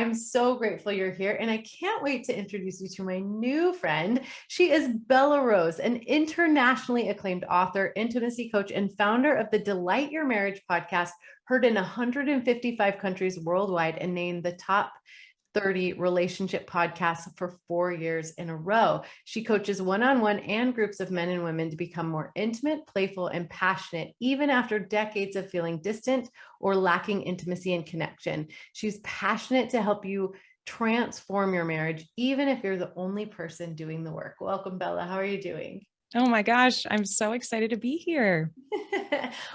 I'm so grateful you're here, and I can't wait to introduce you to my new friend. She is Bella Rose, an internationally acclaimed author, intimacy coach, and founder of the Delight Your Marriage podcast, heard in 155 countries worldwide and named the top 30 relationship podcasts for 4 years in a row. She coaches one-on-one and groups of men and women to become more intimate, playful, and passionate, even after decades of feeling distant or lacking intimacy and connection. She's passionate to help you transform your marriage, even if you're the only person doing the work. Welcome, Bella. How are you doing? Oh my gosh, I'm so excited to be here.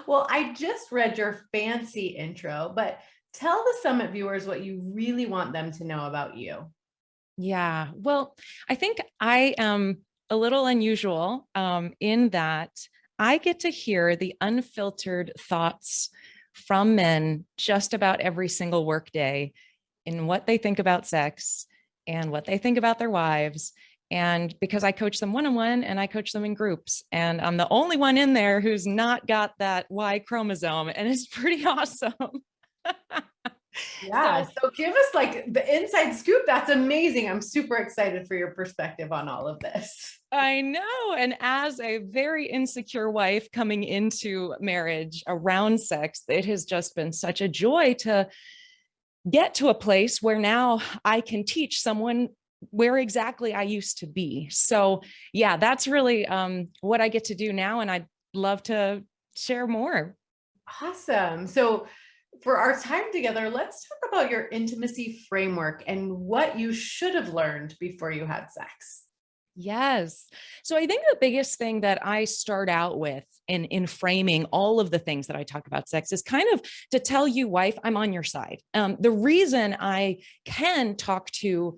Well, I just read your fancy intro, but tell the Summit viewers what you really want them to know about you. Yeah, well, I think I am a little unusual in that I get to hear the unfiltered thoughts from men just about every single workday in what they think about sex and what they think about their wives. And because I coach them one-on-one and I coach them in groups, and I'm the only one in there who's not got that Y chromosome, and it's pretty awesome. Yeah. So give us like the inside scoop. That's amazing. I'm super excited for your perspective on all of this. I know. And as a very insecure wife coming into marriage around sex, it has just been such a joy to get to a place where now I can teach someone where exactly I used to be. So yeah, that's really what I get to do now. And I'd love to share more. Awesome. So for our time together, let's talk about your intimacy framework and what you should have learned before you had sex. Yes. So I think the biggest thing that I start out with in framing all of the things that I talk about sex is kind of to tell you, wife, I'm on your side. The reason I can talk to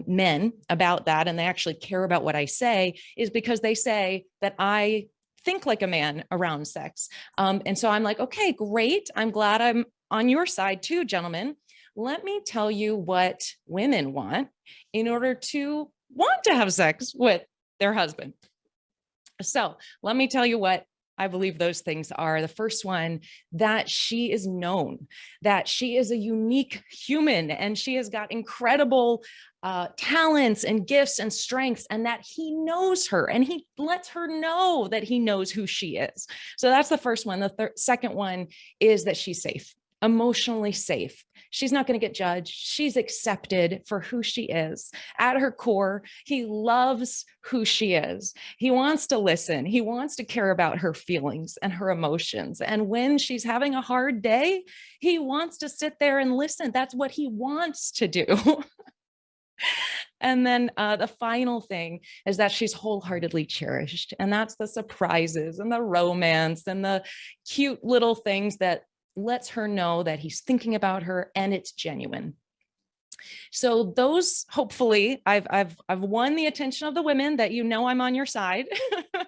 men about that, and they actually care about what I say, is because they say that I think like a man around sex. And so I'm like, okay, great. I'm glad I'm on your side too, gentlemen. Let me tell you what women want in order to want to have sex with their husband. So let me tell you what I believe those things are. The first one, that she is known, that she is a unique human and she has got incredible talents and gifts and strengths, and that he knows her and he lets her know that he knows who she is. So that's the first one. The second one is that she's safe, emotionally safe. She's not going to get judged. She's accepted for who she is. At her core, he loves who she is. He wants to listen. He wants to care about her feelings and her emotions. And when she's having a hard day, he wants to sit there and listen. That's what he wants to do. And then the final thing is that she's wholeheartedly cherished. And that's the surprises and the romance and the cute little things that lets her know that he's thinking about her and it's genuine. So those, hopefully, I've won the attention of the women, that you know I'm on your side.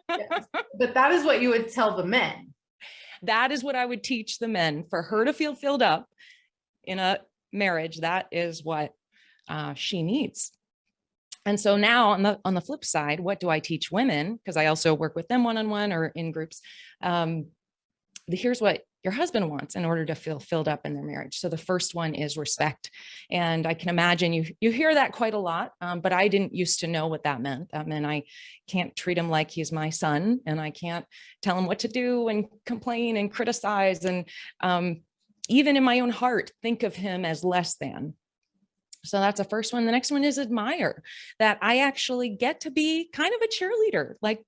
Yes. But that is what you would tell the men. That is what I would teach the men. For her to feel filled up in a marriage, that is what she needs. And so now on the flip side, what do I teach women? Because I also work with them one-on-one or in groups. Here's what your husband wants in order to feel filled up in their marriage. So the first one is respect. And I can imagine you hear that quite a lot, but I didn't used to know what that meant. That meant I can't treat him like he's my son, and I can't tell him what to do and complain and criticize. And even in my own heart, think of him as less than. So that's the first one. The next one is admire, that I actually get to be kind of a cheerleader. Like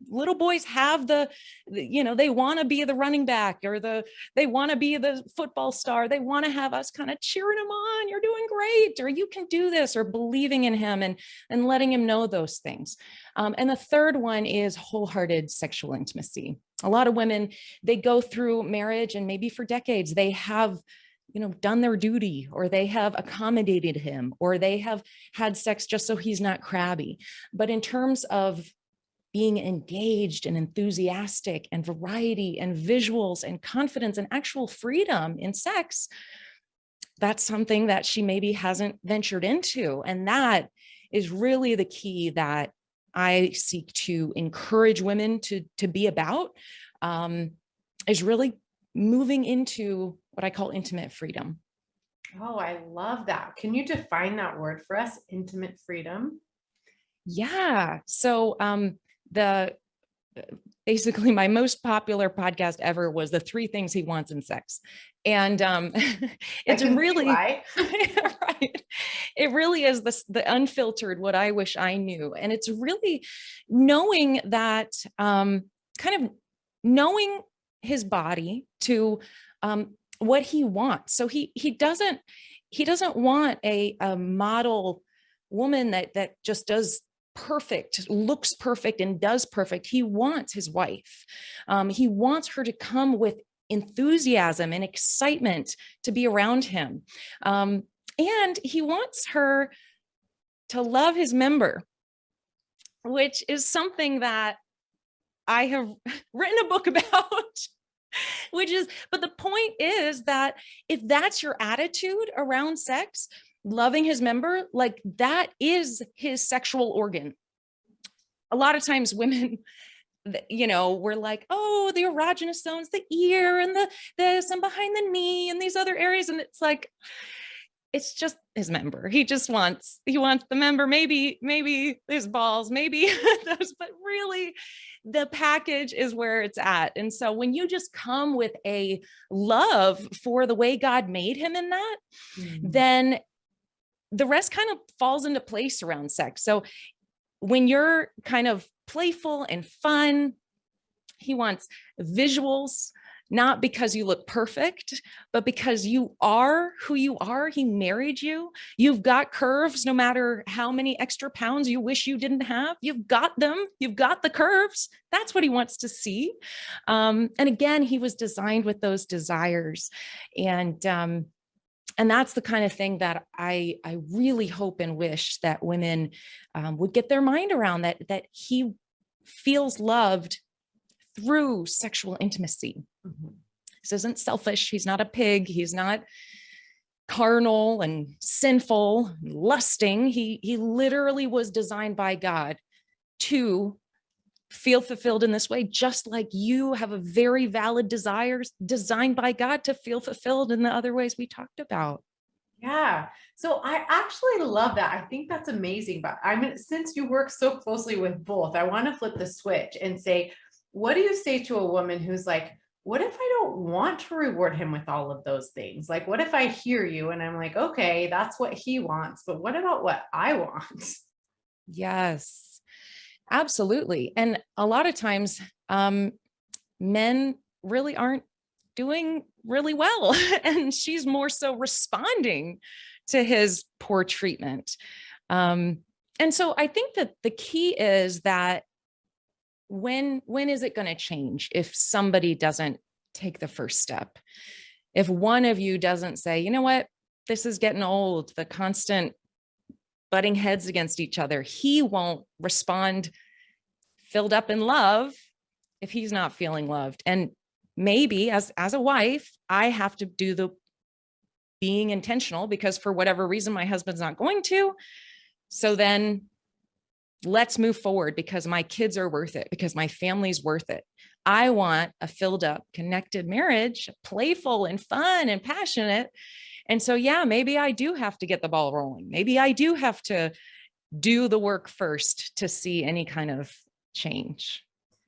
little boys have they want to be the running back, or they want to be the football star. They want to have us kind of cheering him on. You're doing great, or you can do this, or believing in him and letting him know those things. And the third one is wholehearted sexual intimacy. A lot of women, they go through marriage and maybe for decades, they have done their duty, or they have accommodated him, or they have had sex just so he's not crabby. But in terms of being engaged and enthusiastic and variety and visuals and confidence and actual freedom in sex, that's something that she maybe hasn't ventured into. And that is really the key that I seek to encourage women to be about, is really moving into what I call intimate freedom. Oh, I love that. Can you define that word for us? Intimate freedom. Yeah. So the basically my most popular podcast ever was the three things he wants in sex. And I it's can see really why. right. It really is the unfiltered what I wish I knew. And it's really knowing that kind of knowing his body to what he wants. So he doesn't want a model woman that just does perfect, looks perfect, and does perfect. He wants his wife. He wants her to come with enthusiasm and excitement to be around him. And he wants her to love his member, which is something that I have written a book about. But the point is that if that's your attitude around sex, loving his member, like that is his sexual organ. A lot of times women, we're like, oh, the erogenous zones, the ear and the this and behind the knee and these other areas. And it's like, it's just his member. He wants the member, maybe his balls, maybe those, but really the package is where it's at. And so when you just come with a love for the way God made him in that, then the rest kind of falls into place around sex. So when you're kind of playful and fun, he wants visuals, not because you look perfect, but because you are who you are. He married you. You've got curves, no matter how many extra pounds you wish you didn't have. You've got them. You've got the curves. That's what he wants to see. And again, he was designed with those desires. And that's the kind of thing that I really hope and wish that women would get their mind around, that he feels loved through sexual intimacy. This isn't selfish. He's not a pig. He's not carnal and sinful, and lusting. He literally was designed by God to feel fulfilled in this way, just like you have a very valid desires designed by God to feel fulfilled in the other ways we talked about. Yeah. So I actually love that. I think that's amazing. But I mean, since you work so closely with both, I want to flip the switch and say, what do you say to a woman who's like, what if I don't want to reward him with all of those things? Like, what if I hear you and I'm like, okay, that's what he wants, but what about what I want? Yes, absolutely. And a lot of times, men really aren't doing really well. And she's more so responding to his poor treatment. And so I think that the key is that when is it going to change if somebody doesn't take the first step? If one of you doesn't say, you know what, this is getting old, the constant butting heads against each other, he won't respond filled up in love if he's not feeling loved. And maybe as a wife, I have to do the being intentional, because for whatever reason my husband's not going to. So then let's move forward, because my kids are worth it, because my family's worth it. I want a filled up, connected marriage, playful and fun and passionate. And so, yeah, maybe I do have to get the ball rolling. Maybe I do have to do the work first to see any kind of change.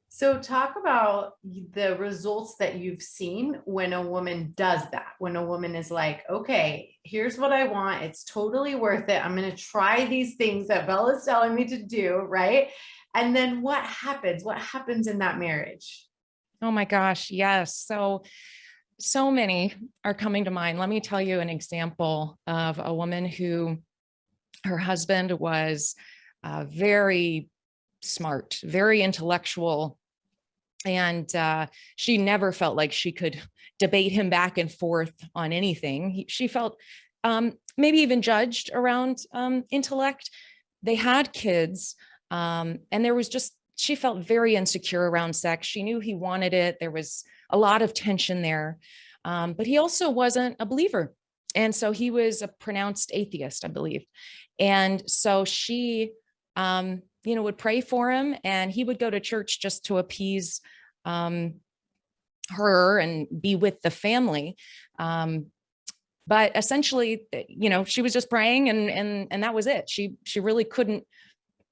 So, talk about the results that you've seen when a woman does that. When a woman is like, okay, here's what I want. It's totally worth it. I'm going to try these things that Bella's telling me to do. Right. And then what happens? What happens in that marriage? Oh my gosh. Yes. So many are coming to mind. Let me tell you an example of a woman who, her husband was very smart, very intellectual, and she never felt like she could debate him back and forth on anything. She felt maybe even judged around intellect. They had kids, and there was just, she felt very insecure around sex. She knew he wanted it. There was a lot of tension there, but he also wasn't a believer. And so he was a pronounced atheist, I believe. And so she, would pray for him, and he would go to church just to appease her and be with the family. but essentially, she was just praying, and that was it. She really couldn't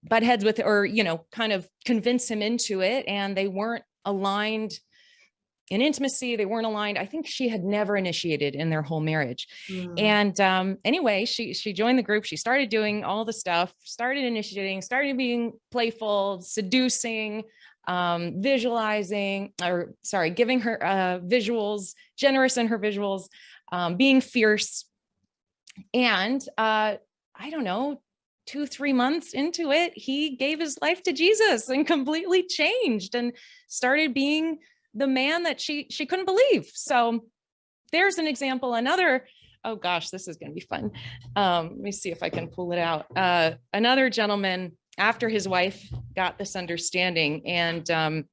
butt heads with, or, kind of convince him into it. And they weren't aligned in intimacy. They weren't aligned. I think she had never initiated in their whole marriage. And anyway, she joined the group. She started doing all the stuff, started initiating, started being playful, seducing, visualizing, or sorry, giving her visuals, generous in her visuals, being fierce. And I don't know, 2-3 months into it, he gave his life to Jesus and completely changed and started being the man that she couldn't believe. So there's an example. Another, oh gosh, this is going to be fun. Let me see if I can pull it out. Another gentleman, after his wife got this understanding and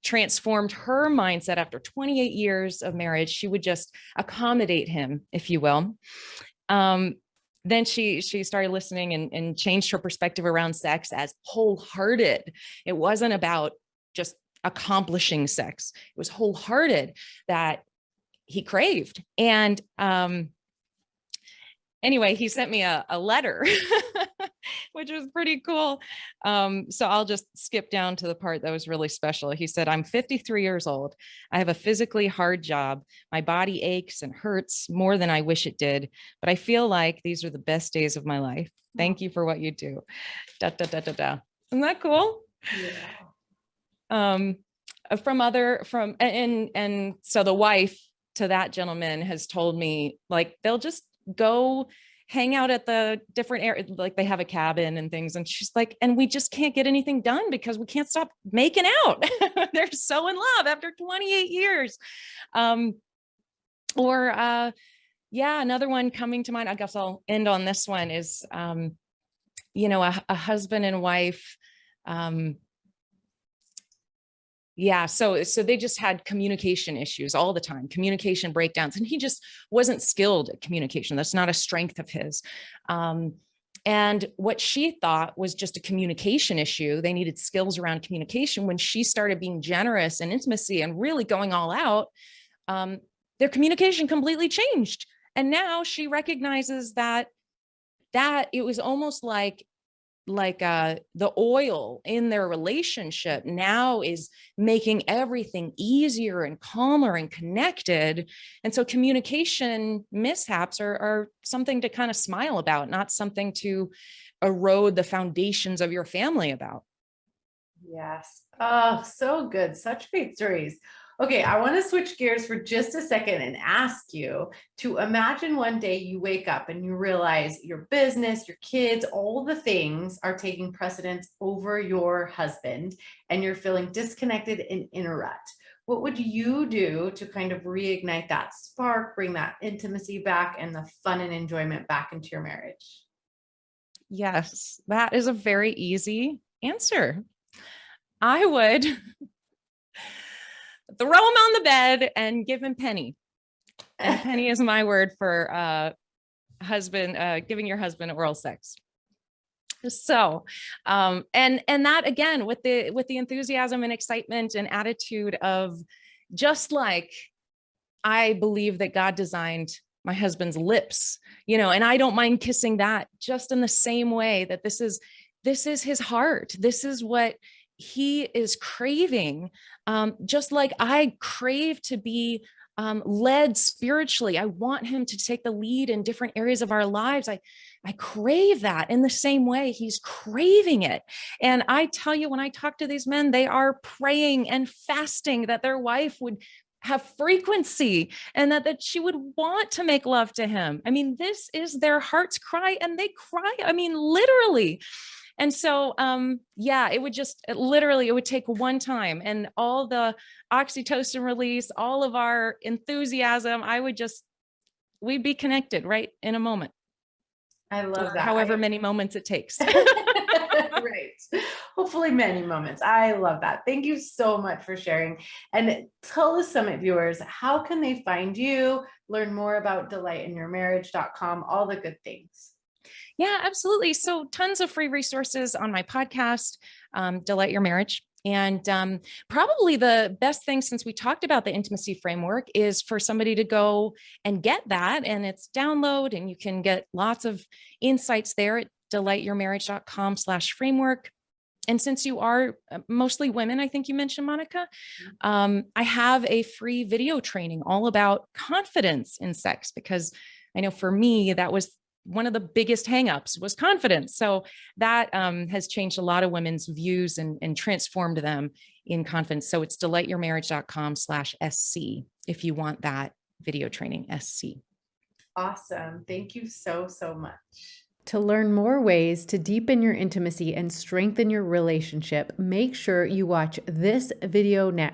transformed her mindset after 28 years of marriage, she would just accommodate him, if you will. Then she started listening and changed her perspective around sex as wholehearted. It wasn't about just accomplishing sex. It was wholehearted that he craved. And anyway, he sent me a letter, which was pretty cool. So I'll just skip down to the part that was really special. He said, "I'm 53 years old. I have a physically hard job. My body aches and hurts more than I wish it did, but I feel like these are the best days of my life. Thank you for what you do." Da, da, da, da, da. Isn't that cool? Yeah. So the wife to that gentleman has told me, like, they'll just go hang out at the different areas, like they have a cabin and things. And she's like, and we just can't get anything done because we can't stop making out. They're so in love after 28 years. Another one coming to mind, I guess I'll end on this one, is, a husband and wife. So they just had communication issues all the time, communication breakdowns, and he just wasn't skilled at communication. That's not a strength of his. And what she thought was just a communication issue, they needed skills around communication. When she started being generous and intimacy and really going all out, their communication completely changed. And now she recognizes that it was almost like the oil in their relationship now is making everything easier and calmer and connected. And so communication mishaps are something to kind of smile about, not something to erode the foundations of your family about. Yes. Oh, so good. Such great stories. Okay, I want to switch gears for just a second and ask you to imagine one day you wake up and you realize your business, your kids, all the things are taking precedence over your husband and you're feeling disconnected and in a rut. What would you do to kind of reignite that spark, bring that intimacy back and the fun and enjoyment back into your marriage? Yes, that is a very easy answer. I would throw him on the bed and give him Penny. And Penny is my word for giving your husband oral sex. So, and that again, with the enthusiasm and excitement and attitude of, just like I believe that God designed my husband's lips, and I don't mind kissing that, just in the same way that this is his heart. This is what he is craving. Just like I crave to be led spiritually. I want him to take the lead in different areas of our lives. I crave that in the same way he's craving it. And I tell you, when I talk to these men, they are praying and fasting that their wife would have frequency and that she would want to make love to him. I mean, this is their heart's cry, and they cry, I mean, literally. And so, it would take one time and all the oxytocin release, all of our enthusiasm, we'd be connected right in a moment. I love that. However many moments it takes. Right. Hopefully many moments. I love that. Thank you so much for sharing. And tell the Summit viewers, how can they find you, learn more about delightinyourmarriage.com, all the good things? Yeah, absolutely. So tons of free resources on my podcast, Delight Your Marriage. And probably the best thing, since we talked about the intimacy framework, is for somebody to go and get that. And it's download, and you can get lots of insights there at delightyourmarriage.com/framework. And since you are mostly women, I think you mentioned, Monica, I have a free video training all about confidence in sex, because I know for me, that was one of the biggest hangups, was confidence. So that has changed a lot of women's views and transformed them in confidence. So it's delightyourmarriage.com/SC if you want that video training, SC. Awesome. Thank you so, so much. To learn more ways to deepen your intimacy and strengthen your relationship, make sure you watch this video next.